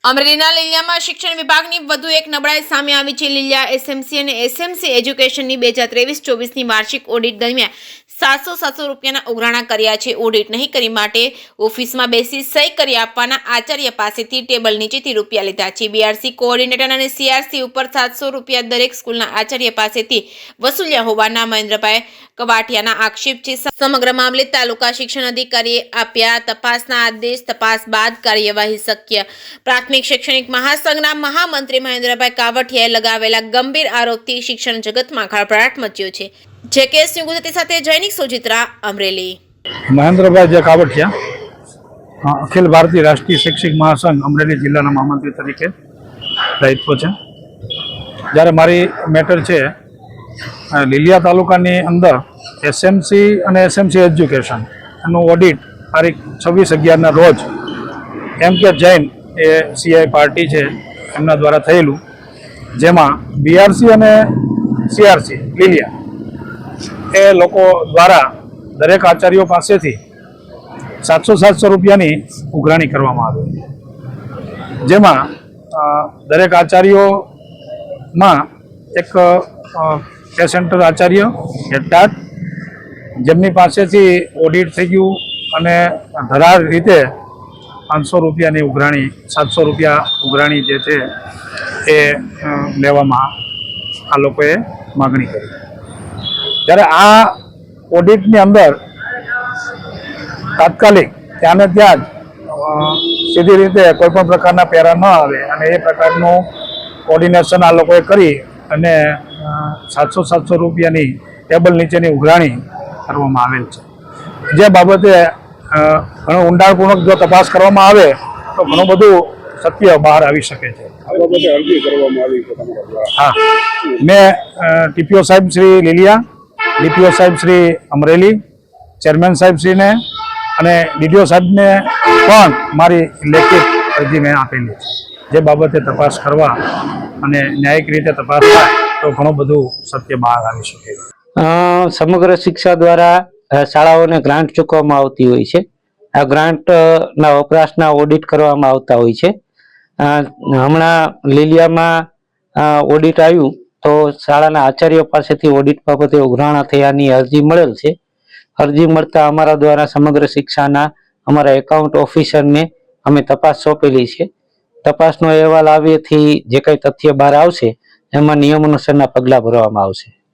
અમરેલીના લીલિયામાં શિક્ષણ વિભાગની વધુ એક નબળાઈ સામે આવી છે। લીલિયા એસએમસી અને એસએમસી એજ્યુકેશનની 2023-24ની વાર્ષિક ઓડિટ દરમિયાન 700 રૂપિયાના ઉઘરાણા કર્યા છે। ઓડિટ નહીં કરી માટે ઓફિસમાં બેસી સહી કરી આપવાના આચાર્ય પાસેથી ટેબલ નીચેથી રૂપિયા લીધા છે। બીઆરસી કોઓર્ડિનેટર અને સીઆરસી ઉપર 700 રૂપિયા દરેક સ્કૂલના આચાર્ય પાસેથી વસૂલ્યા હોવાના મહેન્દ્રભાઈ કવાટિયાના આક્ષેપ છે। સમગ્ર મામલે તાલુકા શિક્ષણ અધિકારીએ આપ્યા તપાસના આદેશ। તપાસ બાદ કાર્યવાહી શક્ય। પ્રાથમિક શૈક્ષણિક મહાસંઘના મહામંત્રી મહેન્દ્રભાઈ કાવટિયાએ લગાવેલા ગંભીર આરોપથી શિક્ષણ જગતમાં ખળભળાટ મચ્યો છે। જેકેએસ ન્યૂઝ ગુજરાતી સાથે જૈનિક સોજિત્રા, અમરેલી। મહેન્દ્રભાઈ કાવટિયા અખિલ ભારતીય રાષ્ટ્રીય શૈક્ષિક મહાસંઘ અમરેલી જિલ્લાના મહામંત્રી તરીકે દાયિત્વ છે। જ્યારે મારી મેટર છે લીલિયા તાલુકાની અંદર એસએમસી અને એસએમસી એજ્યુકેશન એનું ઓડિટ તારીખ 26/11ના રોજ એમ.કે. જૈન એ સીઆઈ પાર્ટી છે એમના દ્વારા થયેલું, જેમાં બીઆરસી અને સીઆરસી લીલિયા એ લોકો દ્વારા દરેક આચાર્યો પાસેથી 700 રૂપિયાની ઉઘરાણી કરવામાં આવી। જેમાં દરેક આચાર્યોમાં એક કે સેન્ટર આચાર્ય હેડટાટ જેમની પાસેથી ઓડિટ થઈ ગયું અને ધરાર રીતે 500 રૂપિયાની ઉઘરાણી 700 રૂપિયા ઉઘરાણી જે છે એ લેવામાં આ લોકોએ માગણી કરી। ત્યારે આ ઓડિટની અંદર તાત્કાલિક ત્યાંને ત્યાં જ સીધી રીતે કોઈપણ પ્રકારના પેરા ન આવે અને એ પ્રકારનું કોર્ડિનેશન આ લોકોએ કરી અને 700 રૂપિયાની ટેબલ નીચેની ઉઘરાણી કરવામાં આવેલ છે। જે બાબતે ઘણો ઊંડાણપૂર્વક જો તપાસ કરવામાં આવે તો ઘણું બધું સત્ય બહાર આવી શકે છે। હા, મેં ટીપીઓ સાહેબ શ્રી લીલિયા, ડીપીઓ સાહેબ શ્રી અમરેલી, ચેરમેન સાહેબ શ્રીને અને ડીડીઓ સાહેબને પણ મારી લેખિત અરજી મેં આપેલી છે, જે બાબતે તપાસ કરવા અને ન્યાયિક રીતે તપાસ થાય તો ઘણું બધું સત્ય બહાર આવી શકે। સમગ્ર શિક્ષા દ્વારા શાળાઓને ગ્રાન્ટ ચૂકવવામાં આવતી હોય છે। આ ગ્રાન્ટના વપરાશના ઓડિટ કરવામાં આવતા હોય છે। હમણાં લીલિયામાં ઓડિટ આવ્યું તો શાળાના આચાર્યો પાસેથી ઓડિટ બાબતે ઉઘરાણા થયાની અરજી મળેલ છે। અરજી મળતા અમારા દ્વારા સમગ્ર શિક્ષાના અમારા એકાઉન્ટ ઓફિસરને અમે તપાસ સોંપેલી છે। તપાસનો અહેવાલ આવ્યાથી જે કંઈ તથ્ય બહાર આવશે એમાં નિયમ અનુસારના પગલાં ભરવામાં આવશે।